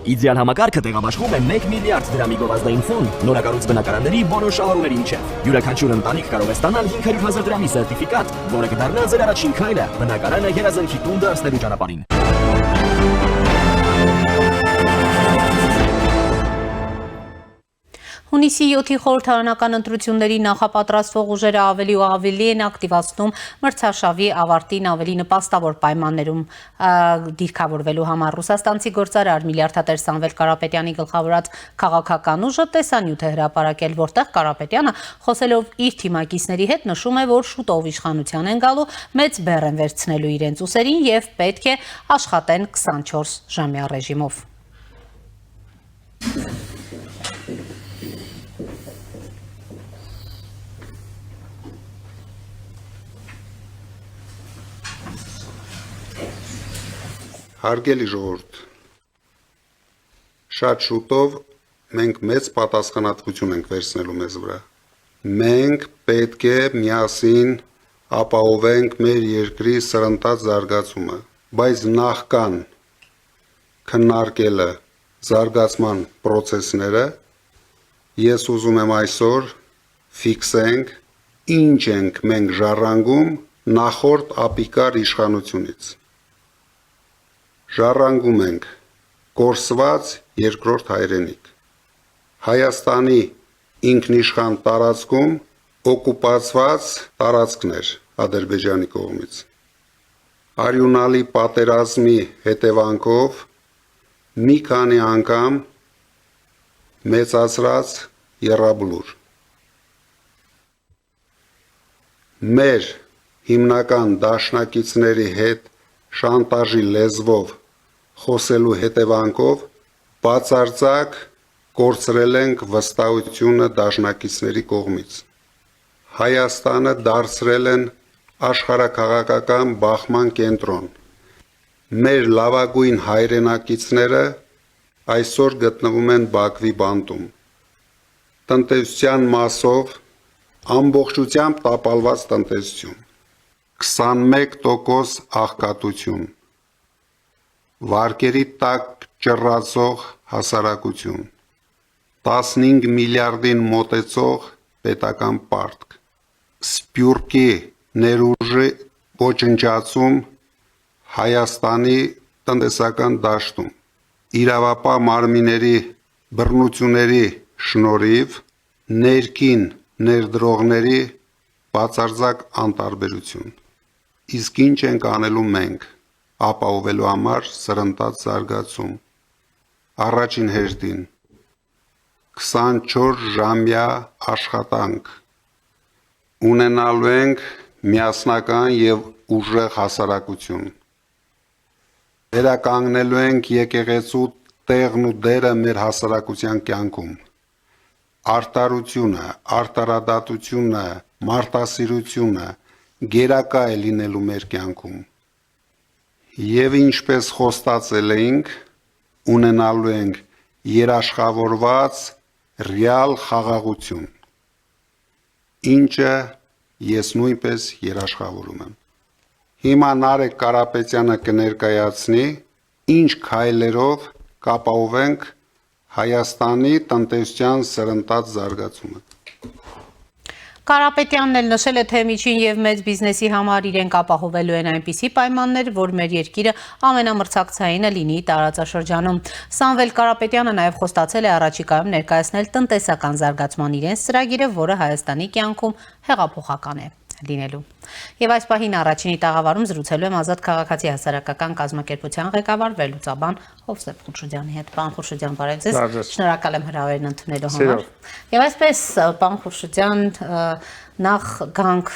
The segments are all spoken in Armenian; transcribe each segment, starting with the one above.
Իդեալ համակարգը տեղաբաշխում է 1 միլիարդ դրամի գովազդային ֆոնդ նորակառույց բնակարանների բոլոր շահառուների միջև։ Յուրաքանչյուր ընտանիք կարող է ստանալ 500,000 դրամի սերտիֆիկատ, որը կդառնա ձեր առաջին քայլը բնակարանը երազանքի տուն դարձնելու ճանապարհին։ Հունիսի 7-ի խորհրդարանական ընտրությունների նախապատրաստվող ուժերը ավելի ու ավելի են ակտիվացնում մրցարշավի ավարտին ավելի նպաստավոր պայմաններում դիրքավորվելու համար։ Ռուսաստանցի գործարար միլիարդատեր Սամվել Կարապետյանի գլխավորած քաղաքական ուժը տեսանյութ է հրապարակել, որտեղ Կարապետյանը, խոսելով իր թիմակիցների հետ, նշում է, որ շուտով իշխանության են գալու, մեծ բեռ են վերցնելու իրենց ուսերին եւ պետք է աշխատեն 24 ժամյա ռեժիմով։ Հարգելի ժողովուրդ, շատ շուտով մենք մեծ պատասխանատվություն ենք վերցնելու մեզ վրա։ Մենք պետք է միասին ապահովենք մեր երկրի սրընթաց զարգացումը, բայց նախքան քննարկելը զարգացման process-ները, ես ուզում եմ այսօր ֆիքսենք, ինչ ենք մենք ժառանգում նախորդ ապիկար իշխանությունից։ Ժառանգում ենք կորսված երկրորդ հայրենիք, Հայաստանի ինքնիշխան տարածքում օկուպացված տարածքներ Ադրբեջանի կողմից, արյունալի պատերազմի հետևանքով մի քանի անգամ մեծացրած եռաբլուր, մեր հիմնական դաշնակիցների հետ շանտաժի լեզվով խոսելու հետևանքով բացարձակ կորցրել ենք վստահությունը դաշնակիցների կողմից։ Հայաստանը դարձրել են աշխարհաքաղաքական բախման կենտրոն։ Մեր լավագույն հայրենակիցները այսօր գտնվում են Բաքվի բանտում։ Տնտեսության մասով ամբողջությամբ տապալված տնտեսություն, 21% աղքատություն, վարկերի տակ ճռռացող հասարակություն, 15 միլիարդին մոտեցող պետական պարտք, սփյուռքի ներուժի ոչնչացում Հայաստանի տնտեսական դաշտում, իրավապահ մարմինների բռնությունների շնորհիվ ներքին ներդրողների բացարձակ անտարբերություն։ Իսկ ինչ ենք անելու մենք ապահովելու համար սրընթաց զարգացում։ Առաջին հերթին 24 ժամյա աշխատանք ունենալու ենք միասնական եւ ուժեղ հասարակություն։ Վերականգնելու ենք եկեղեցու տեղն ու դերը մեր հասարակության կյանքում։ Արտարությունը, արտարադատությունը, մարտասիրությունը գերակա է լինելու մեր կյանքում։ Եվ ինչպես խոստացել էինք, ունենալու ենք երաշխավորված ռեալ խաղաղություն, ինչը ես նույնպես երաշխավորում եմ։ Հիմա Նարեկ Կարապետյանը կներկայացնի, ինչ քայլերով կապահովենք Հայաստանի տնտեսության սրընթաց զարգացումը։ Կարապետյանն էլ նշել է, թե միջին եւ մեծ բիզնեսի համար իրենք ապահովելու են այնպիսի պայմաններ, որ մեր երկիրը ամենամրցակցայինը լինի տարածաշրջանում։ Սամվել Կարապետյանը նաեւ խոստացել է առաջիկայում ներկայացնել տնտեսական զարգացման իրենց ծրագիրը, որը Հայաստանի կյանքում հեղափոխական է լինելու։ Եվ այս պահին առաջինի տաղավարում զրուցելու եմ Ազատ քաղաքացի հասարակական կազմակերպության ղեկավար վերլուծաբան Հովսեփ Խուրշուդյանի հետ։ Պարոն Խուրշուդյան, բարև ձեզ։ Շնորհակալ եմ հրավերն ընդունելու համար։ Եվ այսպես, պարոն Խուրշուդյան, նախ գանք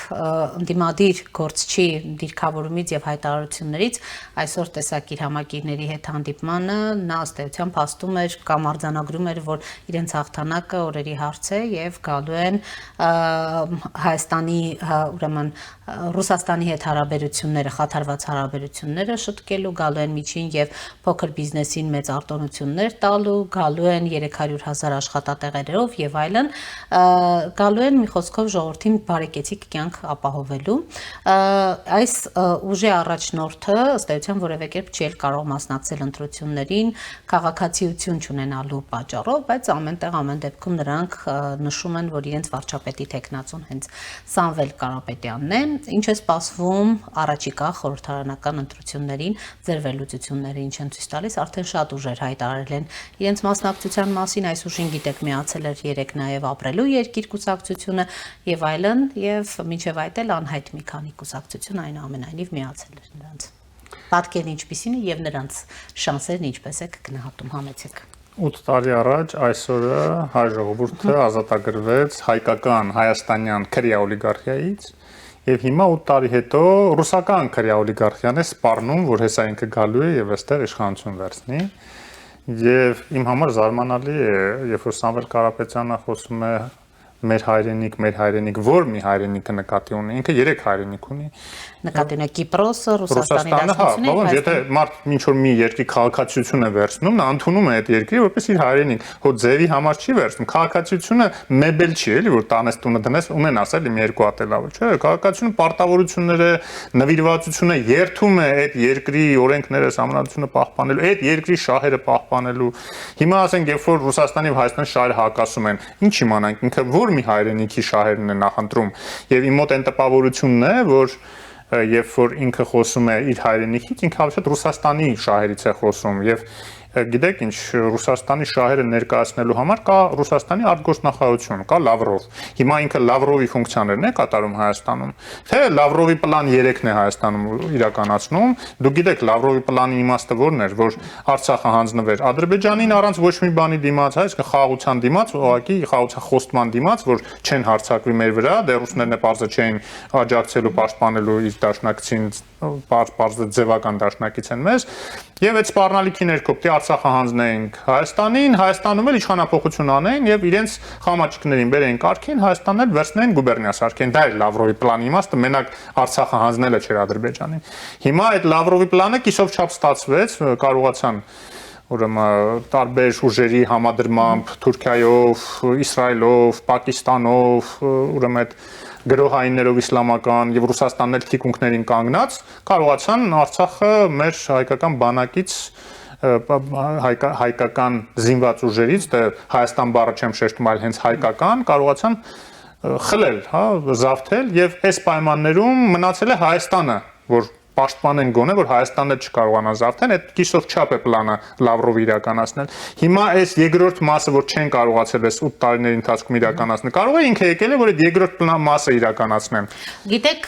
ընդդիմադիր գործչի դիրքավորումից եւ հայտարարություններից այսօր տեսակ իր համակիրների հետ հանդիպմանը նա ըստ էության փաստում էր կամ արձանագրում էր, որ իրենց հաղթանակը օրերի հարց է եւ գալու են Հայաստանի ուրեմն Ռուսաստանի հետ հարաբերությունները, խաթարված հարաբերությունները շտկելու, գալու են միջին եւ փոքր բիզնեսին մեծ արտոնություններ տալու, գալու են 300,000 աշխատատեղերով եւ այլն, գալու են մի խոսքով ժողովրդի արդեն բարեկեցիկ կյանք ապահովելու։ Այս ուժի առաջնորդը ըստ էության որևէ կերպ չի կարող մասնակցել ընտրություններին քաղաքացիություն չունենալու պատճառով, բայց ամեն դեպքում նրանք նշում են, որ իրենց վարչապետի տեխնացուն հենց Սամվել Կարապետյանն է։ Ինչ է սպասվում առաջիկա խորհրդարանական ընտրություններին, ձեր վերլուծությունները ինչ են ցույց տալիս, արդեն շատ ուժեր հայտարարել են իրենց մասնակցության մասին, այս ուժին գիտեք միացել էր 3 նաև ապրելու երկիր կուսակցությունը եւ այլն, եւ մինչեւ այդ էլ անհայտ մի քանի կուսակցություն այնուամենայնիվ միացել էր նրանց։ Պատկերն ինչպիսին է եւ նրանց շանսերն ինչպես է գնահատում, համեցեք։ 8 տարի առաջ այսօրը հայ ժողովուրդը ազատագրվեց հայկական հայաստանյան քրեա օլիգարխիայից եւ հիմա 8 տարի հետո ռուսական քրեա օլիգարխիան է սպառնում, որ հեսա ինքը գալու է եւ այստեղ իշխանություն վերցնի։ Եվ իմ համար զարմանալի է, երբ որ Սամվել Կարապետյանը խոսում է մեր հայրենիք, որ մի հայրենիքը նկատի ունի, ինքը 3 հայրենիք ունի։ Նկատի ունի Կիպրոսը, Ռուսաստանի Դաշնությունը, բայց եթե մարդ ինչ որ մի երկրի քաղաքացիություն է վերցնում, նա ընդունում է այդ երկրի որպես իր հայրենիք, հո ձևի համար չի վերցնում։ Քաղաքացիությունը մեբել չի, էլի, որ տանես տունը դնես, ունենաս էլ իմ 2 հատելավը, չէ՞։ Քաղաքացիությունը պարտավորությունները, նվիրվածությունը երթում է այդ երկրի օրենքները, համանadությունը պահպանելու, այդ երկրի շահերը պահպանելու։ Հիմա ասենք, երբ որ Ռուսաստանի եւ Հայաստանի շահերը հակասում են, ինչ իմանանք, ինքը որ մի հայրենիքի շահերն է նախընտրում։ Եվ իմ մոտ այն տպավորությունն է, որ երբ որ ինքը խոսում է իր հայրենիքից, ինքը հավասար Ռուսաստանի շահերից է խոսում եւ գիտեք ինչ Ռուսաստանի շահերը ներկայացնելու համար կա Ռուսաստանի արտգործնախարարություն, կա Լավրով։ Հիմա ինքը Լավրովի ֆունկցիաներն է կատարում Հայաստանում։ Թե Լավրովի պլան 3-ն է Հայաստանում իրականացնում, դուք գիտեք Լավրովի պլանի իմաստը որն էր, որ Արցախը հանձնվեր Ադրբեջանին առանց ոչ մի բանի դիմաց, այսինքն խաղաղության դիմաց, ուղղակի խաղաղության խոստման դիմաց, որ չեն հարձակվի մեր վրա, դեռ ռուսներն է բարձր չէին աջակցելու պաշտպանելու իր դաշնակցին, բարձր ձևական դաշնակից են մեզ, եւ այդ սպառնալիքի ներքո պետք է Արցախը հանձնեինք Հայաստանին, Հայաստանում էլ իշխանապողություն անեին եւ իրենց խամաճիկներին բերեին կարգին, Հայաստանն էլ վերցնեին գուբերնիա սարքեն։ Դա է Լավրովի պլանի իմաստը, մենակ Արցախը հանձնելը չէր Ադրբեջանին։ Հիմա այդ Լավրովի պլանը կիսով չափ ստացվեց, կարողացան ուրեմն տարբեր ուժերի համադրմամբ Թուրքիայով, Իսրայելով, Պակիստանով, ուրեմն այդ գրոհայիններով իսլամական եւ Ռուսաստանն էլ թիկունքներին կանգնած կարողացան Արցախը մեր հայկական բանակից հայկական զինված ուժերից, դե Հայաստան բառը չեմ շեշտում, այլ հենց հայկական կարողացան խլել, հա, զավթել եւ այս պայմաններում մնացել է Հայաստանը, որ պաշտպանեն գոնե, որ Հայաստանն էլ չկարողանա զավթեն, այդ կիսով չափ է պլանը Լավրովը իրականացնել։ Հիմա այս երկրորդ մասը, որ չեն կարողացել այս 8 տարիների ընթացքում իրականացնել, կարող է ինքը եկել է, որ այդ երկրորդ մասը իրականացնեն։ Գիտեք,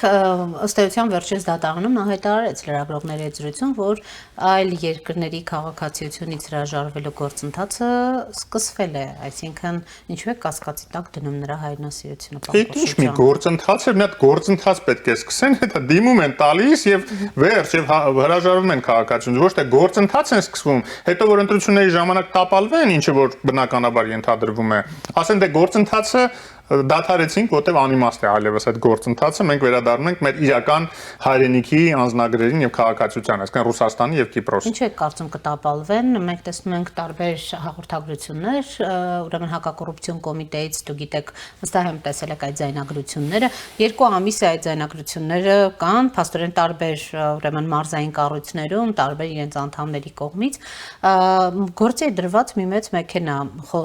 ըստ էության վերջերս դատարանում նա հայտարարեց լրագրողների հետ զրույցում, որ այլ երկրների քաղաքացիությունից հրաժարվելու գործընթացը սկսվել է, այսինքն ինչու է կասկածի տակ դնում նրա հայրենասիրությունը։ Այդ ինչ մի գործընթաց է, մի հատ գործընթաց պետք է սկսեն, հետո դիմում են տալիս եւ վերջ եւ հրաժարվում են քաղաքացիությունից, ոչ թե գործընթաց են սկսվում, հետո որ ընտրությունների ժամանակ տապալվեն, ինչը որ բնականաբար ենթադրվում է, ասեն դե գործընթացը դադարեցինք, որտեվ անիմաստ է այլևս այդ գործընթացը, մենք վերադառնում ենք մեր իրական հայրենիքի անձնագրերին եւ քաղաքացիությանը, այսինքն Ռուսաստանի եւ Կիպրոս։ Ինչ է կարծում կտապալվեն, մենք տեսնում ենք տարբեր հաղորդագրություններ, ուրեմն հակակոռուպցիոն կոմիտեից, դու գիտեք, վստահ եմ տեսել եք այդ ձայնագրությունները, 2 ամիս է այդ ձայնագրությունները կան, փաստորեն տարբեր ուրեմն մարզային կառույցներում, տարբեր իրենց անդամների կողմից, գործի է դրված մի մեծ մեքենա,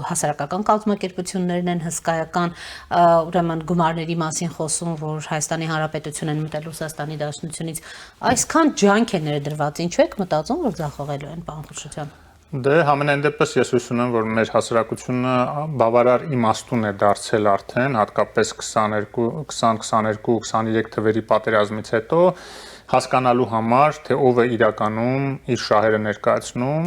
հասարակական կազմակերպություններն են հսկայական ուրեմն գումարների մասին խոսում, որ Հայաստանի Հանրապետությունն են մտել Ռուսաստանի Դաշնությունից, այսքան ջանք է ներդրված, ինչու եք մտածում, որ ձախողելու են, պարոն Խուրշիդյան։ Դե համենայն դեպս ես հույս ունեմ, որ մեր հասարակությունը բավարար իմաստուն է դարձել արդեն, հատկապես 20-22-23 թվերի պատերազմից հետո, հասկանալու համար, թե ով է իրականում իր շահերը ներկայացնում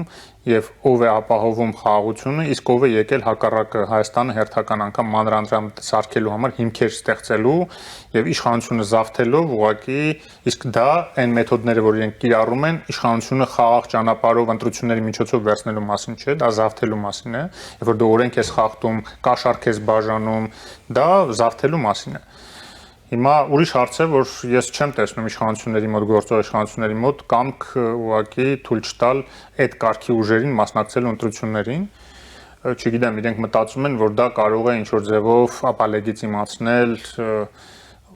եւ ով է ապահովում խաղաղությունը, իսկ ով է եկել հակառակը Հայաստանը հերթական անգամ մանրամասն սարքելու համար հիմքեր ստեղծելու եւ իշխանությունը զավթելով ուղղակի, իսկ դա այն մեթոդները, որ իրենք կիրառում են, իշխանությունը խաղաղ ճանապարհով ընտրությունների միջոցով վերցնելու մասին չէ, դա զավթելու մասին է, երբ որ դու օրենք ես խախտում, կաշառք ես բաժանում, դա զավթելու մասին է։ Հիմա ուրիշ հարց է, որ ես չեմ տեսնում իշխանությունների մոտ, գործող իշխանությունների մոտ կամք ուղղակի թույլ չտալ այդ կարգի ուժերին մասնակցել ընտրություններին, չգիտեմ, իրենք մտածում են, որ դա կարող է ինչ-որ ձևով ապա լեգիտիմացնել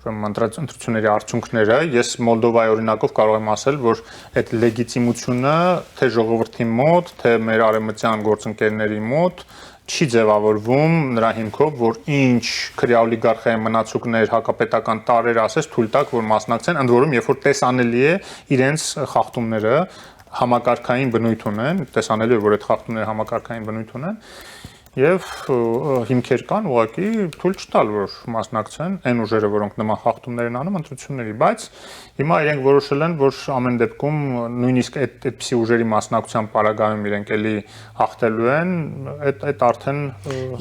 ընտրությունների արդյունքները։ Ես Մոլդովայի օրինակով կարող եմ ասել, որ այդ լեգիտիմությունը թե ժողովրդի մոտ, թե մեր արևմտյան գործընկերների մոտ չի ձևավորվում նրա հիմքով, որ ինչ քրեաօլիգարխիայի մնացուկներ հակապետական տարեր ասես թույլ տակ, որ մասնակցեն, ընդ որում, երբ որ տեսանելի է իրենց խախտումները համակարգային բնույթ ունեն, տեսանելի է, որ այդ խախտումները համակարգային բնույթ ունեն, եւ հիմքեր կան ուղղակի թույլ չտալ, որ մասնակցեն այն ուժերը, որոնք նման խախտումներ են անում ընտրությունների, բայց հիմա իրենք որոշել են, որ ամեն դեպքում նույնիսկ այդպիսի ուժերի մասնակցության պարագայում իրենք էլի հաղթելու են, այդ արդեն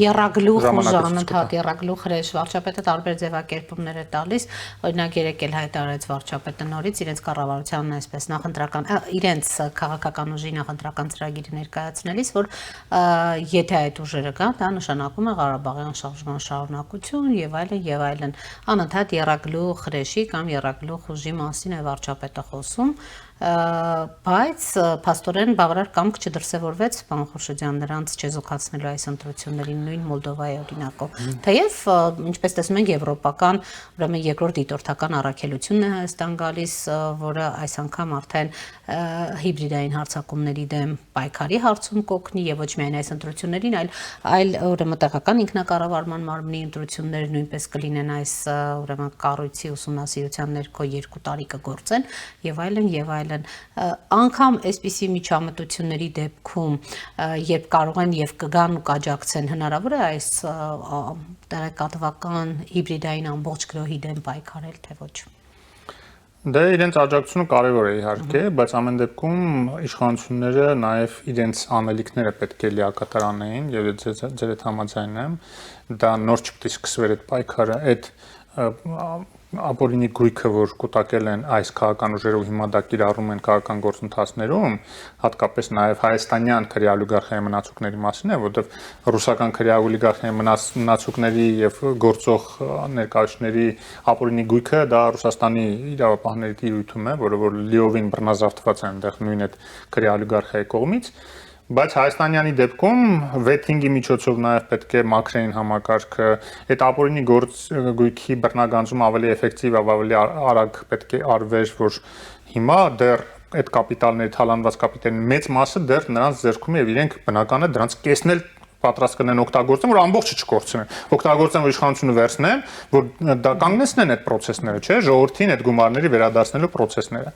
Եռագլուխ անընդհատ եռագլուխ հրեշ վարչապետը տարբեր ձևակերպումներ է տալիս, օրինակ երեկ էլ հայտարարեց վարչապետը նորից իրենց կառավարությանն այսպես նախընտրական իրենց քաղաքական ուժի նախընտրական ծրագիրը ներկայացնելիս, որ եթե այդ ուժերը կան, դա նշանակում է Ղարաբաղյան շարժման շարունակություն եւ այլն, անընդհատ եռագլուխ հրեշի կամ եռագլուխ ուժի մասին է վարչապետը խոսում, բայց փաստորեն բավարար կամք չդրսևորվեց պարոն Խորշիդյան նրանց չեզոքացնելու այս ընտրություններին նույն Մոլդովայի օրինակով։ Թեև ինչպես տեսնում ենք եվրոպական, ուրեմն երկրորդ դիտորդական առաքելությունն է Հայաստան գալիս, որը այս անգամ արդեն հիբրիդային հարձակումների դեմ պայքարի հարցում կօգնի եւ ոչ միայն այս ընտրություններին, այլ ուրեմն տեղական ինքնակառավարման մարմնի ընտրությունները նույնպես կլինեն այս ուրեմն կառույցի ուսումնասիրության ներքո 2 տարի կգործեն եւ այլն անգամ այսպիսի միջամտությունների դեպքում երբ կարող են եւ կգան ու կաջակցեն հնարավոր է այս տեղեկատվական հիբրիդային ամբողջ գրոհի դեմ պայքարել թե ոչ։ Դե իրենց աջակցությունը կարևոր է իհարկե, բայց ամեն դեպքում իշխանությունները նաև իրենց անելիքները պետք է լիակատար անեին եւ ձեր հետ համաձայն եմ, դա նոր չպետք է սկսվեր այդ պայքարը, այդ ապօրինի գույքը, որ կուտակել են այս քաղաքական ուժերը ու հիմա դա կիրառում են քաղաքական գործընթացներում, հատկապես նաև հայաստանյան քրեաօլիգարխիայի մնացուկների մասին է, որովհետև ռուսական քրեաօլիգարխիայի մնացուկների եւ գործող ներկայացների ապօրինի գույքը դա Ռուսաստանի իրավապահների տիրույթում է, որը որ լիովին բռնազավթված է այնտեղ նույն այդ քրեաօլիգարխիայի կողմից, բայց Հայաստանյանի դեպքում վեթինգի միջոցով նաև պետք է մաքրեին համակարգը, այդ ապօրինի գույքի բռնագանձում ավելի էֆեկտիվ, ավելի արագ պետք է արվեր, որ հիմա դեռ այդ կապիտալների թալանված կապիտալների մեծ մասը դեռ նրանց ձեռքում է եւ իրենք բնական է դրանց կեսն էլ պատրաստ կնեն օգտագործեն, որ ամբողջը չկորցնեն, օգտագործեն, որ իշխանությունը վերցնեն, որ դա կանգնեցնեն այդ process-ները, չէ, ժողովրդին այդ գումարների վերադարձնելու process-ները։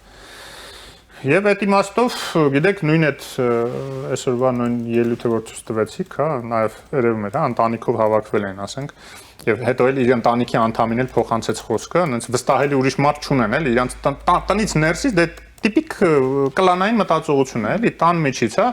Եվ այդ իմաստով, գիտեք, նույն այդ այսօրվա նույն ելույթը որ ցույց տվեցիք, հա, նաև երևում էր, հա, ընտանիքով հավաքվել են, ասենք, եւ հետո էլ իր ընտանիքի անդամին էլ փոխանցեց խոսքը, այնց վստահելի ուրիշ մարդ չունեն, էլ իրանց տնից ներսից դե տիպիկ կլանային մտածողություն է, էլի տան մեջից, հա,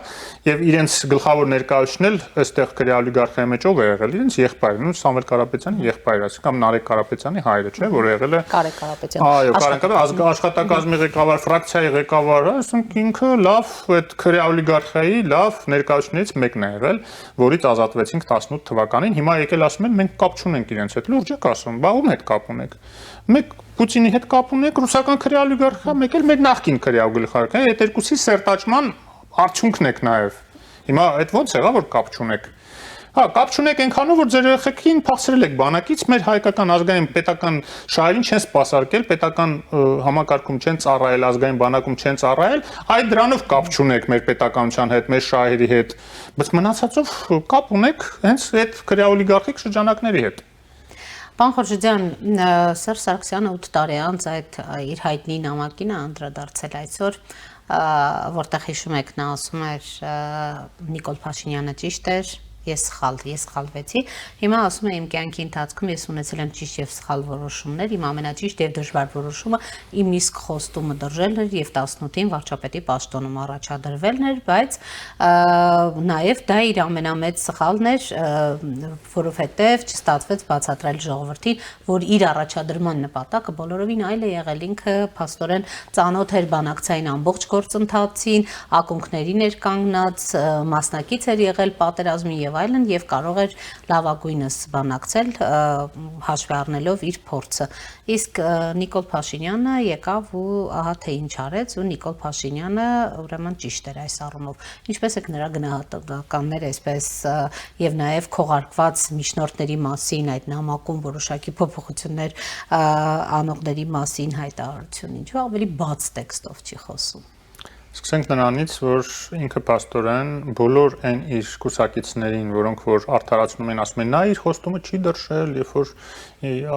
եւ իրենց գլխավոր ներկայացուցիչն էլ այստեղ քրեաօլիգարխիայի մեջ ով է եղել, իրենց եղբայրն ու Սամվել Կարապետյանի եղբայրը, կամ Նարեկ Կարապետյանի հայրը, չէ, որ եղել է Կարեկ Կարապետյան։ Այո, Կարեն Կարապետյան, աշխատակազմի ղեկավար, ֆրակցիայի ղեկավար, ասենք ինքը լավ այդ քրեաօլիգարխիայի լավ ներկայացուցիչներից մեկն է եղել, որից ազատվեցինք 18 թվականին, հիմա եկել ասում են մենք կապ չունենք իրենց հետ, լուրջ եք ասում, բա ում հետ կապ ունեք։ Մեկ Պուտինի հետ կապ ունեք, ռուսական քրեաօլիգարխիա, մեկ էլ մեր նախկին քրեաօլիգարխիա, այդ երկուսի սերտաճման արդյունքն եք նաև։ Հիմա այդ ո՞նց եղա, որ կապ չունեք։ Հա, կապ չունեք այնքանով, որ ձեր երեխեքին փախցրել եք բանակից, մեր հայկական ազգային պետական շահերին չեն սպասարկել, պետական համակարգում չեն ծառայել, ազգային բանակում չեն ծառայել, այդ դրանով կապ չունեք մեր պետականության հետ, մեր շահերի հետ, բայց մնացածով կապ ունեք հենց այդ քրեաօլիգարխիկ շրջանակների հետ։ Պարոն Խորշիդյան, Սերժ Սարգսյանը 8 տարի անց այդ իր հայտնի նամակին է անդրադարձել այսօր, որտեղ հիշում եք նա ասում էր Նիկոլ Փաշինյանը ճիշտ էր, ես սխալվեցի, հիմա ասում է իմ կյանքի ընթացքում ես ունեցել եմ ճիշտ եւ սխալ որոշումներ, իմ ամենաճիշտ եւ դժվար որոշումը իմ իսկ խոստումը դրժելն էր եւ 18-ին վարչապետի պաշտոնում առաջադրվելն էր, բայց նաեւ դա իր ամենամեծ սխալն էր, որովհետեւ չստացվեց բացատրել ժողովրդին, որ իր առաջադրման նպատակը բոլորովին այլ է եղել, ինքը փաստորեն ծանոթ էր բանակցային ամբողջ գործընթացին, ակունքներին էր կանգնած, մասնակից էր եղել պատերազմին եւ եւ այլն եւ կարող էր լավագույնս բանակցել հաշվի առնելով իր փորձը։ Իսկ Նիկոլ Փաշինյանը եկավ ու ահա թե ինչ արեց ու Նիկոլ Փաշինյանը ուրեմն ճիշտ էր այս առումով։ Ինչպես է նրա գնահատականները այսպես եւ նաեւ քողարկված միջնորդների մասին այդ նամակում որոշակի փոփոխություններ անողների մասին հայտարարություն ինչու ավելի բաց տեքստով չի խոսում։ Սկսենք նրանից, որ ինքը պաստորեն բոլոր այն իր կուսակիցներին, որոնք որ արդարացնում են, ասում են, նա իր խոստումը չի դրշել, երբ որ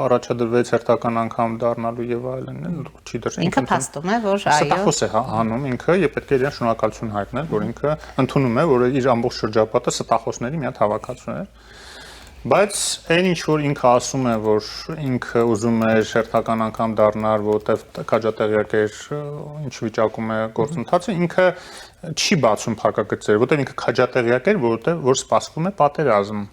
առաջադրվեց հերթական անգամ դառնալու եւ այլն, չի դրշել։ Ինքը փաստում է, որ այո։ Ստախոս է հանում ինքը եւ պետք է իրեն շնորհակալություն հայտնել, որ ինքը ընդունում է, որ իր ամբողջ շրջապատը ստախոսների մի հատ հավաքածու է։ Բայց այն ինչ որ ինքը ասում է, որ ինքը ուզում է հերթական անգամ դառնալ, որտեվ քաջատեղյակ էր ինչ վիճակում է գործընթացը, ինքը չի բացում փակագծերը, որտեվ ինքը քաջատեղյակ էր, որ սպասվում է պատերազմ,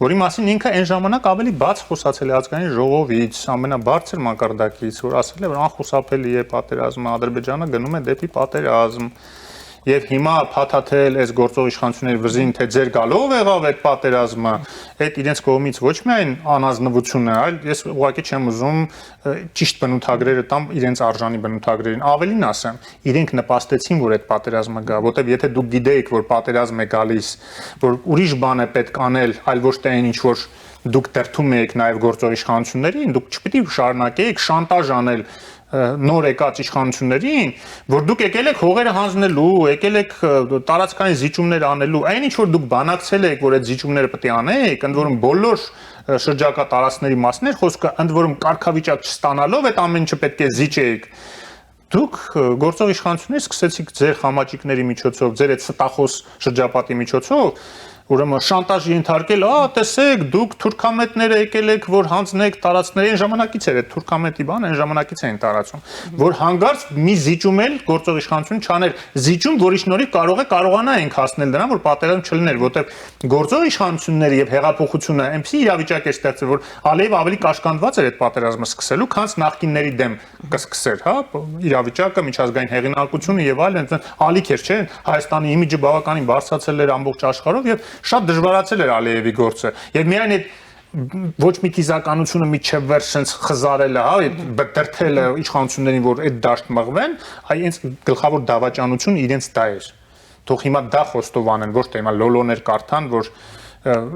որի մասին ինքը այն ժամանակ ավելի բաց խոսացել է ազգային ժողովից, ամենաբարձր մակարդակից, որ ասել է, որ անխուսափելի է պատերազմը, Ադրբեջանը գնում է դեպի պատերազմ։ Եվ հիմա փաթաթել այս գործող իշխանությունների վզին, թե ձեր գալով եղավ այդ պատերազմը, այդ իրենց կողմից ոչ միայն անազնվություն է, այլ ես ուղղակի չեմ ուզում ճիշտ բնութագրերը տամ իրենց արժանի բնութագրերին, ավելին ասեմ, իրենք նպաստեցին, որ այդ պատերազմը գա, որտեղ եթե դուք գիտեիք, որ պատերազմ է գալիս, որ ուրիշ բան է պետք անել, այլ ոչ թե այն ինչ որ դուք դրթում եք նաև գործող իշխանություններին, դուք չպետք է շարունակեիք շանտաժ անել նոր եկած իշխանություններին, որ դուք եկել եք հողերը հանձնելու, եկել եք տարածքային զիջումներ անելու, այն ինչ որ դուք բանակցել եք, որ այդ զիջումները պետք է անեք, ընդ որում բոլոր շրջակա տարածքների մասներ, խոսքը ընդ որում կարգավիճակ չստանալով այդ ամեն ինչը պետք է զիջեիք։ Դուք գործող իշխանությունները սկսեցիք ձեր խամաճիկների միջոցով, ձեր այդ ստախոս շրջապատի միջոցով ուրեմն շանտաժ ենթարկել, տեսեք, դուք թուրքամետները եկել եք, որ հանձնեք տարածքների, այն ժամանակից էր այդ թուրքամետի բան, այն ժամանակից էին տարածում, որ հանգարց մի զիջում էլ գործող իշխանություն չաներ, զիջում, որի շնորհիվ կարողանայինք հասնել դրան, որ պատերազմ չլիներ, որտեղ գործող իշխանությունները եւ հեղափոխությունը այնպեսի իրավիճակ էր ստեղծել, որ Ալիև ավելի կաշկանդված էր այդ պատերազմը սկսելու, քան նախկինների դեմ կսկսեր, հա, իրավիճակը, միջազգային հեղինակությունը եւ այլն, ալիք էր, չէ՞, Հայաստանի իմիջը բավականին բարձրացել էր ամբողջ աշխարհով եւ շատ դժվարացել էր Ալիևի գործը եւ միայն այդ ոչ մի կիզականությունը մի չվեր sense խզարելը, հա, այդ բտրթելը իշխանություններին, որ այդ դաշտ մղվեն, այնց գլխավոր դավաճանությունը իրենց դա էր։ Թող հիմա դա խոստովանեն, ոչ թե հիմա լոլոներ կարդան, որ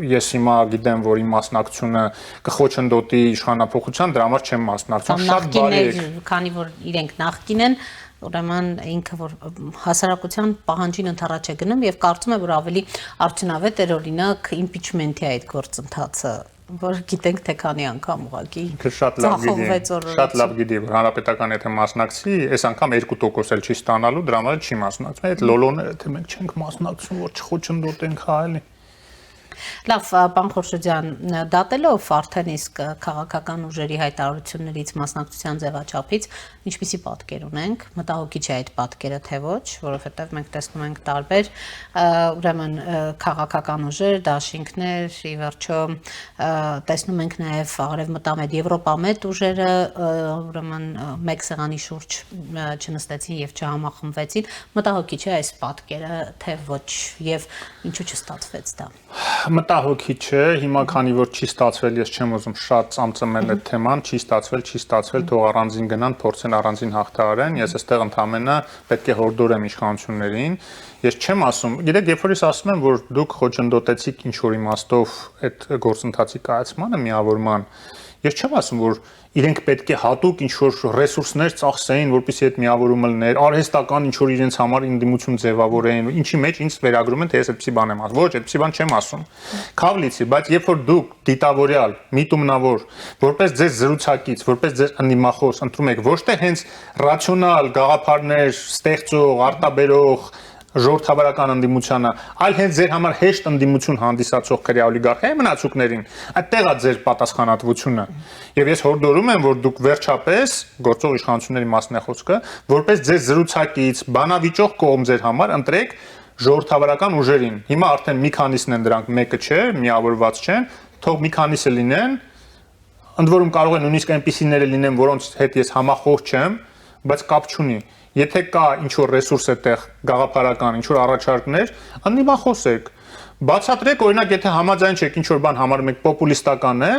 ես հիմա գիտեմ, որ իմ մասնակցությունը կխոչընդոտի իշխանապողության, դրա համար չեմ մասնակցում։ Շատ բարի է, քանի որ իրենք նախկին են, ուրեմն ինքը որ հասարակության պահանջին ընդառաջ է գնում եւ կարծում է որ ավելի արդյունավետ էր օրինակ impeachment-ի այդ գործընթացը, որ գիտենք թե քանի անգամ ուղղակի շատ լավ գիտի, որ հանրապետական եթե մասնակցի, այս անգամ 2% էլ չի ստանալու, դրա համար չի մասնակցում։ Այդ լոլոները թե մենք չենք մասնակցում, որ չխոչընդոտենք, հա, էլի։ Լավ, պարոն Խորշոդյան, դատելով արդեն իսկ քաղաքական ուժերի հայտարարություններից մասնակցության ձևաչափից, ինչպիսի պատկեր ունենք, մտահոգիչ է այդ պատկերը թե ոչ, որովհետև մենք տեսնում ենք տարբեր, ուրեմն քաղաքական ուժեր, դաշինքներ, ի վերջո տեսնում ենք նաև արևմտամետ, եվրոպամետ ուժերը, ուրեմն մեկ սեղանի շուրջ չնստեցին եւ չհամախմբվեցին, մտահոգիչ է այս պատկերը թե ոչ եւ ինչու չստացվեց դա։ Մտահոգիչ է, հիմա քանի որ չի ստացվել, ես չեմ ուզում շատ ծամծմել այդ թեման, չի ստացվել, թող առանձին գնան, փորձեն առանձին հաղթահարեն, ես այստեղ ընդամենը պետք է հորդորեմ իշխանություններին, ես չեմ ասում, գիտեք, երբ որ ես ասում եմ, որ դուք խոչընդոտեցիք ինչ-որ իմաստով այդ գործընթացի կայացմանը, միավորման, ես չեմ ասում, որ իրենք պետք է հատուկ ինչ-որ ռեսուրսներ ծախսեին, որպեսզի այդ միավորումը լիներ, արհեստական ինչ-որ իրենց համար ինդիմություն ձևավորեն, ինչի մեջ ինձ վերագրում են, թե ես այդպիսի բան եմ ասում։ Ոչ, այդպիսի բան չեմ ասում։ Քավլիցի, բայց երբ որ դուք դիտավորյալ, միտումնավոր, որպես ձեր զրուցակից, որպես ձեր ընդդիմախոս ընտրում եք ոչ թե հենց ռացիոնալ գաղափարներ ստեղծող, արտաբերող ժողովրդավարական ընդդիմությանը, այլ հենց ձեր համար հեշտ ընդդիմություն հանդիսացող քրեա օլիգարխիայի մնացուկներին, այդտեղ է ձեր պատասխանատվությունը։ Եվ ես հորդորում եմ, որ դուք վերջապես գործող իշխանությունների մասն է խոսքը, որպես ձեր զրուցակից, բանավիճող կողմ ձեր համար ընտրեք ժողովրդավարական ուժերին։ Հիմա արդեն մի քանիսն են դրանք, մեկը չէ, միավորված չեն, թող մի քանիսը լինեն, ընդ որում կարող է նույնիսկ այնպիսիները լինեն, որոնց հետ ես համախոհ չեմ, բայց կապ չունի։ Եթե կա ինչ-որ ռեսուրս այդտեղ գաղափարական, ինչ-որ առաջարկներ, ընդդիմախոս եք, Բացատրեք, օրինակ, եթե համաձայն չեք ինչ որ բան համարում եք պոպուլիստական է,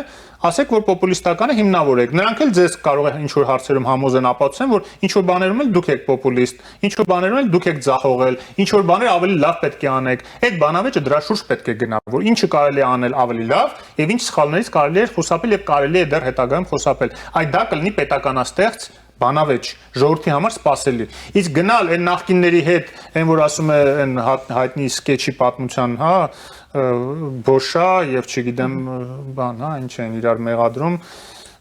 ասեք, որ պոպուլիստականը հիմնավորեք։ Նրանք էլ ձեզ կարող է ինչ որ հարցերում համոզեն, ապացուցեն, որ ինչ որ բաներում էլ դուք եք պոպուլիստ, ինչ որ բաներում էլ դուք եք ձախողել, ինչ որ բաներ ավելի լավ պետք է անեք։ Այդ բանավեճը դրա շուրջ պետք է գնա, որ ինչը կարելի է անել ավելի լավ եւ ինչ սխալներից կարելի է խուսափել եւ կարելի է դեռ հետագայում խուսափել։ Այդ դա կլինի պետականաստեղծ բանավեճ ժողովրդի համար սпасելի։ Իսկ գնալ այն նախկինների հետ, այն որ ասում է այն հայտնի սկեչի պատմության, հա, բոշա եւ չգիտեմ բան, հա, ինչ են իրար մեղադրում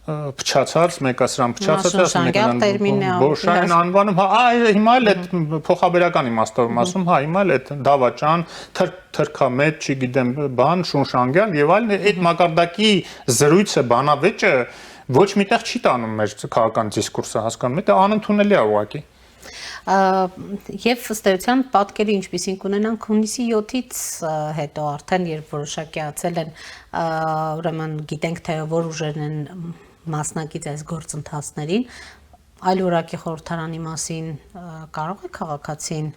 փչացած, մեկը սրան փչացած, մեկը բոշային անվանում, հա, հիմա էլ այդ փոխաբերական իմաստով ասում, հա, հիմա էլ այդ դավաճան, թրքամետ, չգիտեմ, բան, շունշանգյալ եւ այլն, այդ մակարդակի զրույցը, բանավեճը ոչ միտեղ չի տանում մեր քաղաքական դիսկուրսը, հասկանում եք, դա անընդունելի է ուղղակի։ Եվ ըստ էության պատկերը ինչպիսին կունենանք հունիսի 7-ից հետո արդեն երբ որոշակի ացել են, ուրեմն գիտենք թե որ ուժերն են մասնակից այս գործընթացներին, այլ որակի խորհրդարանի մասին կարող է քաղաքացին,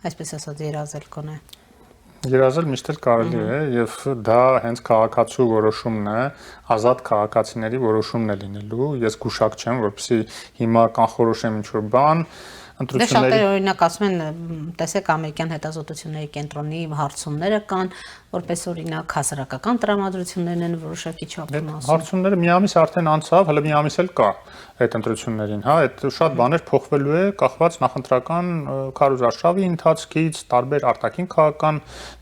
այսպես ասած, երազել կոնե։ Երազել միշտ էլ կարելի է եւ դա հենց քաղաքացու որոշումն է, ազատ քաղաքացիների որոշումն է լինելու։ Ես գուշակ չեմ, որպեսզի հիմա կանխորոշեմ ինչ-որ բան, ընտրությունների։ Դե շատերը օրինակ ասում են, տեսեք ամերիկյան հետազոտությունների կենտրոնի հարցումները կան, որպես օրինակ հասարակական տրամադրություններն են որոշակի չափում ասում։ Հարցումները մի ամիս արդեն անցավ, հələ մի ամիս էլ կա այդ ընտրություններին, հա, այդ շատ բաներ փոխվելու է, կախված նախընտրական քարոզարշավի ընթացքից, տարբեր արտաքին քաղաքական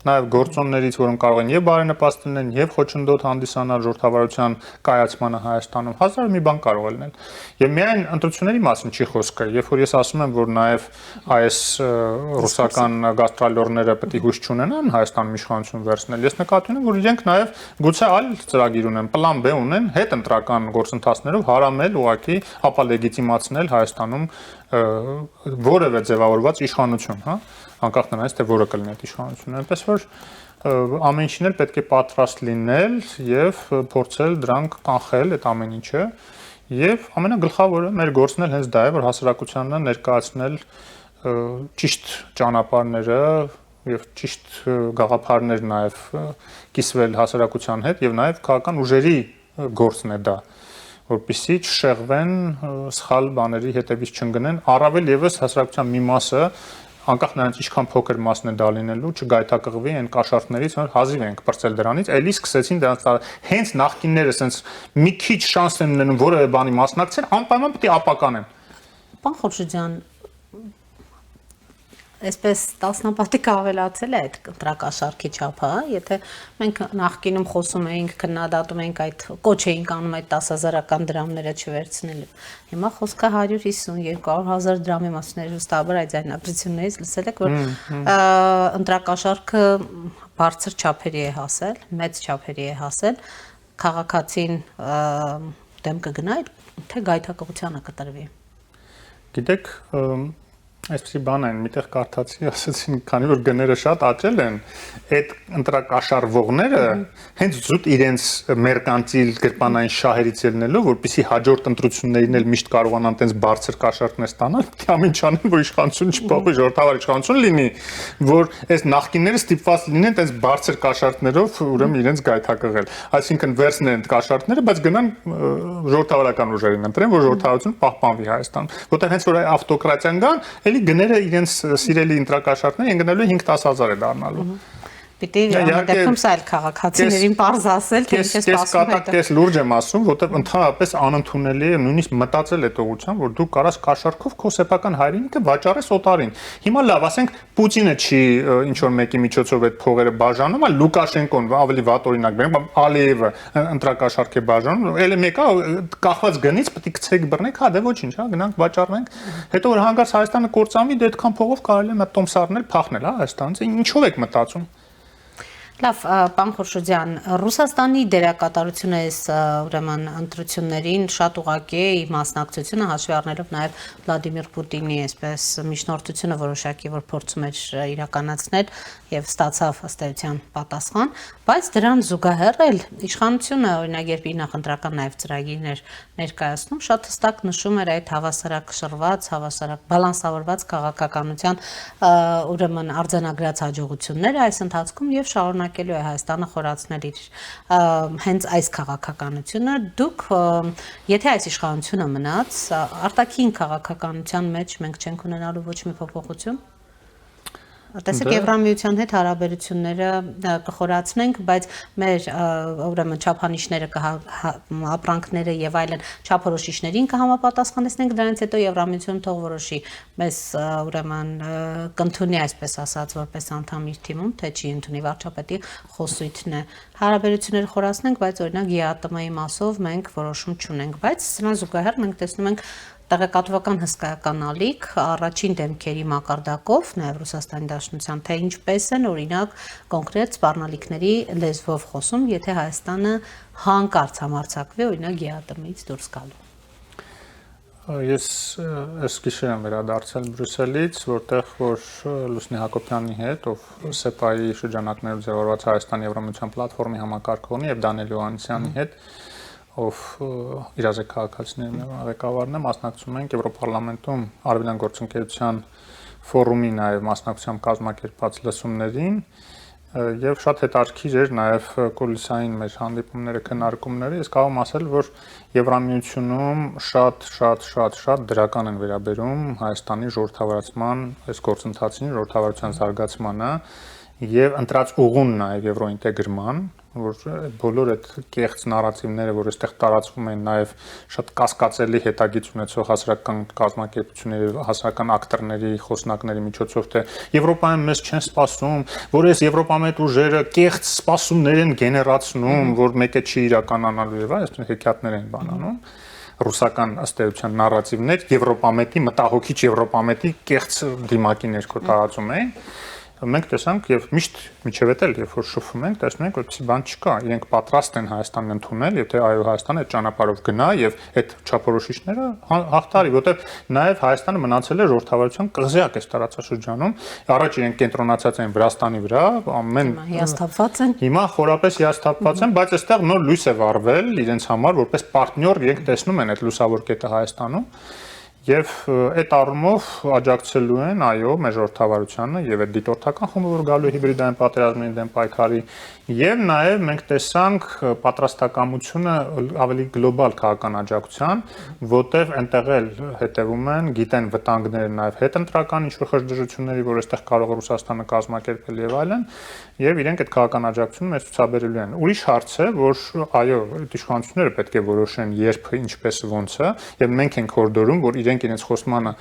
նաև գործոններից, որոնք կարող են եւ բարենպաստ լինեն, եւ խոչընդոտ հանդիսանալ ժողովրդավարության կայացմանը Հայաստանում, հազար մի բան կարող է լինել։ Եվ միայն ընտրությունների մասին չի խոսքը, երբ որ ես ասում եմ, որ նաև այս ռուսական գաստրոլորները պետք է հույս չունենան Հայաստանում իշխանություն վերցնել, ես նկատի ունեմ, որ իրենք նաև գուցե այլ ծրագիր ունեն, պլան B ունեն, հետընտրական գործընթացներով հարամել ուղղակի ապա լեգիտիմացնել Հայաստանում որևէ ձևավորված իշխանություն, հա, անկախ նրանից թե որը կլինի այդ իշխանությունը, այնպես որ ամեն ինչին էլ պետք է պատրաստ լինել եւ փորձել դրանք կանխել այդ ամեն ինչը եւ ամենագլխավորը մեր գործն էլ հենց դա է, որ հասարակությանը ներկայացնել ճիշտ ճանապարհները եւ ճիշտ գաղափարներ նաեւ կիսվել հասարակության հետ եւ նաեւ քաղաքական ուժերի գործն է դա, որպեսզի չշեղվեն, սխալ բաների հետևից չընկնեն, առավել եւս հասարակության մի մասը, անկախ նրանից ինչքան փոքր մասն է դա լինելու, չգայթակղվի այն կաշառքներից, որ հազիվ ենք բրծել դրանից, էլի սկսեցին դրանց հենց նախկինները sense մի քիչ շանս են ունենում որևէ բանի մասնակցել, անպայման պետք է ապականեն։ Պարոն Խորշիդյան, այսպես տասնապատիկ ավելացել է այդ ընտրակաշառքի չափը, եթե մենք նախկինում խոսում էինք, քննադատում էինք այդ կոչ էինք անում այդ 10,000-ական դրամները չվերցնելու։ Հիմա խոսքը 150-200,000 դրամի մասին է, հստաբար այդ ձայնագրություններից լսել եք, որ ընտրակաշառքը բարձր չափերի է հասել, մեծ չափերի է հասել, քաղաքացին դեմ կգնա, թե գայթակղությանը կտրվի։ Գիտեք, այսպեսի բան են, միտեղ կարդացի, ասացին, քանի որ գները շատ աճել են, այդ ընտրակաշառվողները հենց զուտ իրենց մերկանտիլ գրպանային շահերից ելնելով, որպեսզի հաջորդ ընտրություններին էլ միշտ կարողանան տենց բարձր կաշառքներ ստանալ, պետք է ամեն ինչ անեն, որ իշխանությունը չփոխվի, ժողովրդավար իշխանություն լինի, որ այս նախկինները ստիպված լինեն տենց բարձր կաշառքներով ուրեմն իրենց գայթակղել։ Այսինքն վերցնեն այդ կաշառքները, բայց գնան ժողովրդավարական ուժերին ընտրեն, որ ժողովրդավարությունը պահպանվի Հայաստանում։ Որտեղ հենց որ ավտոկրատիան գան, էլի գները իրենց սիրելի ընտրակաշառքները են գնալու 5-10,000 է դառնալու։ Պիտի դեպքում սա էլ քաղաքացիներին պարզ ասել, թե ինչ է սպասում հետո։ Ես լուրջ եմ ասում, որտեղ ընդհանրապես անընդունելի է նույնիսկ մտածել այդ ուղղությամբ, որ դու կարաս կաշառքով քո սեփական հայրենիքը վաճառես օտարին։ Հիմա լավ, ասենք Պուտինը չի ինչ որ մեկի միջոցով այդ փողերը բաժանում, այլ Լուկաշենկոն ավելի վատ օրինակ բերեմ, Ալիևը ընտրակաշառք է բաժանում, էլի մեկը կախված գնից պետք է գցեք բռնեք, հա դե ոչինչ, հա գնանք վաճառենք։ Հետո որ հանգարց Հայաստանը կործանվի, դե այդքան փողով կարելի է մտ տոմսարնել, փախնել, հա Հայաստանից։ Ինչով եք մտածում։ Լավ, պարոն Խորշիդյան, Ռուսաստանի դերակատարությունը այս ուրեմն ընտրություններին շատ ուղղակի է մասնակցությունը հաշվի առնելով նաև Վլադիմիր Պուտինի այսպես միջնորդությունը որոշակի որ փորձում էր իրականացնել եւ ստացավ ըստ էության պատասխան, բայց դրան զուգահեռ էլ իշխանությունը օրինակ երբ իր նախընտրական նաև ծրագիրներ ներկայացնում շատ հստակ նշում էր այդ հավասարակշռված, բալանսավորված քաղաքականության ուրեմն արձանագրած հաջողությունները այս ընթացքում եւ շարունակ շարունակելու է Հայաստանը խորացնել իր հենց այս քաղաքականությունը, դուք եթե այս իշխանությունը մնաց, արտաքին քաղաքականության մեջ մենք չենք ունենալու ոչ մի փոփոխություն։ Տեսեք, Եվրամիության հետ հարաբերությունները կխորացնենք, բայց մեր ուրեմն չափանիշները, ապրանքները եւ այլն չափորոշիչներին կհամապատասխանեցնենք, դրանից հետո Եվրամիությունը թող որոշի, մեզ ուրեմն կընդունի, այսպես ասած, որպես անդամ իր թիմում, թե չի ընդունի, վարչապետի խոսույթն է։ Հարաբերությունները խորացնենք, բայց օրինակ ԵԱՏՄ-ի մասով մենք որոշում չունենք, բայց սրան զուգահեռ մենք տեսնում ենք տեղեկատվական հսկայական ալիք առաջին դեմքերի մակարդակով նաև Ռուսաստանի Դաշնության, թե ինչպես են օրինակ կոնկրետ սպառնալիքների լեզվով խոսում, եթե Հայաստանը հանկարծ համարձակվի օրինակ ԵԱՏՄ-ից դուրս գալու։ Ես այս գիշեր եմ վերադարձել Բրյուսելից, որտեղ որ Լուսնի Հակոբյանի հետ, ով ՍԵՊԱ-ի շրջանակներով ձևավորված Հայաստանի Եվրամիության պլատֆորմի համակարգողն եւ Դանիել Հովհաննիսյանի հետ, ով իրազեկ քաղաքացիների ղեկավարն է, մասնակցում ենք Եվրոպարլամենտում Արևելյան գործընկերության ֆորումի նաև մասնակցությամբ կազմակերպած լսումներին եւ շատ հետաքրքիր էր նաև կուլիսային մեր հանդիպումները, քննարկումները։ Ես կարող եմ ասել, որ Եվրամիությունում շատ դրական են վերաբերում Հայաստանի ժողովրդավարացման այս գործընթացին, ժողովրդավարության զարգացմանը եւ ընտրած ուղուն նաև եվրոինտեգրման, որ բոլոր այդ կեղծ նարատիվները, որ այստեղ տարածվում են, նաև շատ կասկածելի հետագիծ ունեցող հասարակական կազմակերպությունների, հասարակական ակտորների, խոսնակների միջոցով, թե Եվրոպայում մեզ չեն սպասում, որ այս եվրոպամետ ուժերը կեղծ սպասումներ են գեներացնում, որ մեկը չի իրականանալու եւ այս հեքիաթներ են բանանում։ Ռուսական ըստ էության նարատիվներ Եվրոպամետի, մտահոգիչ Եվրոպամետի կեղծ դիմակի ներքո տարածում են։ Մենք տեսանք եւ միշտ միջև էլ երբ որ շփվում ենք, տեսնում ենք, որպեսզի բան չկա, իրենք պատրաստ են Հայաստանն ընդունել, եթե այո Հայաստանը այդ ճանապարհով գնա եւ այդ չափորոշիչները հաղթարի, որտեղ նաեւ Հայաստանը մնացել է ժողովրդավարության կղզյակ այս տարածաշրջանում, առաջ իրենք կենտրոնացած են Վրաստանի վրա, ամեն հիասթափված են։ Հիմա խորապես հիասթափված են, բայց այստեղ նոր լույս է վառվել իրենց համար, որպես պարտնյոր իրենք տեսնում են այդ լուսավոր կետը Հայաստանում։ Եվ այդ առումով աջակցելու են այո մեր ժողովրդավարությանը եւ այդ դիտորդական խումբը, որ գալու է հիբրիդային պատերազմին դեմ պայքարի, եւ նաեւ մենք տեսանք պատրաստակամությունը ավելի գլոբալ քաղաքական աջակցության, որտեղ այնտեղ էլ հետևում են, գիտեն վտանգները նաեւ հետընտրական ինչ-որ խժդժությունների, որ այստեղ կարող է Ռուսաստանը կազմակերպել եւ այլն, եւ իրենք այդ քաղաքական աջակցությունը մեզ ցուցաբերելու են։ Ուրիշ հարց է, որ այո, այդ իշխանությունները պետք է որոշեն երբ, ինչպես, ոնցը, եւ մենք ենք հորդորում, որ իրենք իրենց խոսմանը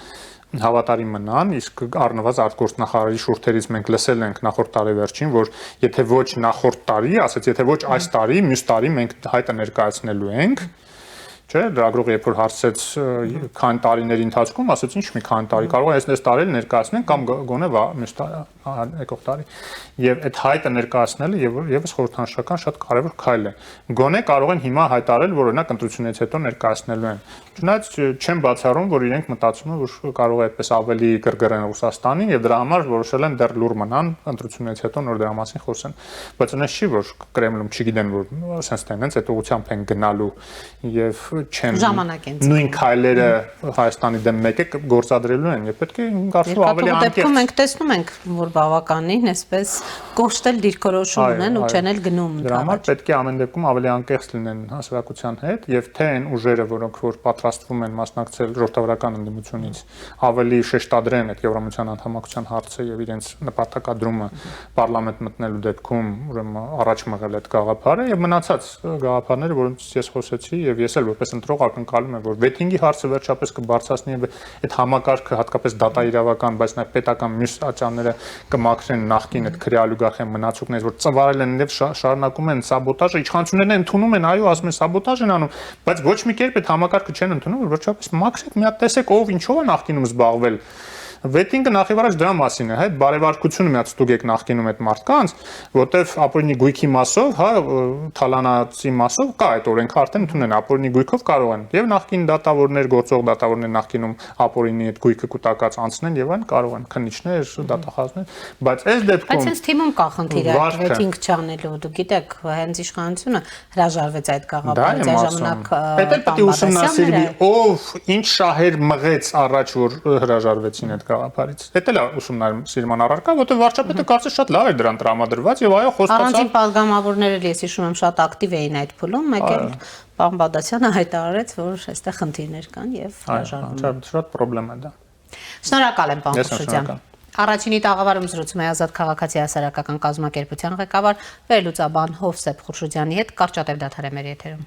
հավատարիմ մնան, իսկ առնվազն արտգործնախարարի շուրթերից մենք լսել ենք նախորդ տարեվերջին, որ եթե ոչ նախորդ տարի, ասած եթե ոչ այս տարի, մյուս տարի մենք հայտը ներկայացնելու ենք, չէ, լրագրողը երբ որ հարցեց քանի տարիների ընթացքում, ասաց ինչ մի քանի տարի, կարող է այս տարի ներկայացնենք կամ գոնե մյուս եկող տարի։ Եվ այդ հայտը ներկայացնելը եւս խորհրդանշական շատ կարեւոր քայլ է։ Գոնե կարող են հիմա հայտարարել, որ օրինակ ընտրությունից հետո ներկայացնելու են։ Չնայած չեմ բացառում, որ իրենք մտածում են, որ կարող է այդպես ավելի գրգռեն Ռուսաստանին եւ դրա համար որոշել են դեռ լուր մնան ընտրությունից հետո նոր դրա մասին խոսեն։ Բայց այնպես չի, որ Կրեմլում չգիտեն, որ ասենց թե հենց այդ ուղղությամբ են գնալու եւ չեն նույն քայլերը Հայաստանի դեմ մեկը գործադրելու են եւ պետք է կարծում ավելի անկեղծ։ Մենք տեսնում ենք, որ բավականին այսպես կոշտել դիրքորոշում ունեն ու չեն էլ գնում։ Դրա համար պետք է ամեն դեպքում ավելի անկեղծ լինեն հասարակության հետ եւ թե այն ուժերը, որոնք որ պատրաստվում են մասնակցել ժողովրդավարական ընդդիմությունից, ավելի շեշտադրեն այդ Եվրամիության անդամակցության հարցը եւ իրենց նպատակադրումը պարլամենտ մտնելու դեպքում ուրեմն առաջ մղել այդ գաղափարը եւ մնացած գաղափարները, որոնց ես խոսեցի եւ ես էլ որպես ընտրող ակնկալում եմ, որ վեթինգի հարցը վերջապես կբարձրացնի եւ այդ համակարգը հատկապես դատաիրավական, բայց նաեւ պետական մյուս աճանները կմաքրեն նախքին այդ քրեալուգախեն մնացուկներից, որ ծվարել են եւ շարունակում են սաբոտաժը, իշխանություններն ընդունում են, այո, ասում են սաբոտաժ են անում, բայց ոչ մի կերպ այդ համակարգը չեն ընդունում, որ վերջապես մաքրեք, մի հատ տեսեք ով ինչով է նախկինում զբաղվել։ Վեթինգը նախ եւ առաջ դրա մասին է, հա, այդ բարեվարկությունը մի հատ ստուգեք նախկինում այդ մարդկանց, որտեվ ապօրինի գույքի մասով, հա, թալանացի մասով կա այդ օրենքը արդեն ընդունել, ապօրինի գույքով կարող են եւ նախկին դատավորներ, գործող դատավորներ նախկինում ապօրինի այդ գույքը կուտակած անցնեն եւ այն կարող են քննիչներ, դատախազներ, բայց այս դեպքում բայց հենց թիմում կա խնդիրը վեթինգ չանելու, դուք գիտեք, հենց իշխանությունը հրաժարվեց այդ գաղափարից այն ժամանակ։ Պետք է ուսումնասիրվի ով ինչ շահեր մղեց առաջ որ հրաժարվեցին այդ գաղափարից։ Դա էլ է ուսումնասիրման առարկա, որտեղ վարչապետը կարծես շատ լավ էր դրան տրամադրված եւ այո խոստացավ։ Առանձին падգամավորները ես հիշում եմ շատ ակտիվ էին այդ փուլում, մեկ էլ պարոն Բադասյանը հայտարարեց, որ այստեղ խնդիրներ կան եւ հրաժարվում։ Շատ խնդրեմ է դա։ Շնորհակալ եմ, պարոն Խուշուջյան։ Առաջինի տաղավարում զրուցում է Ազատ քաղաքացի հասարակական կազմակերպության ղեկավար վերլուծաբան Հովսեփ Խուշուջյանի հետ։ Կարճատև դադար է մեր եթերում։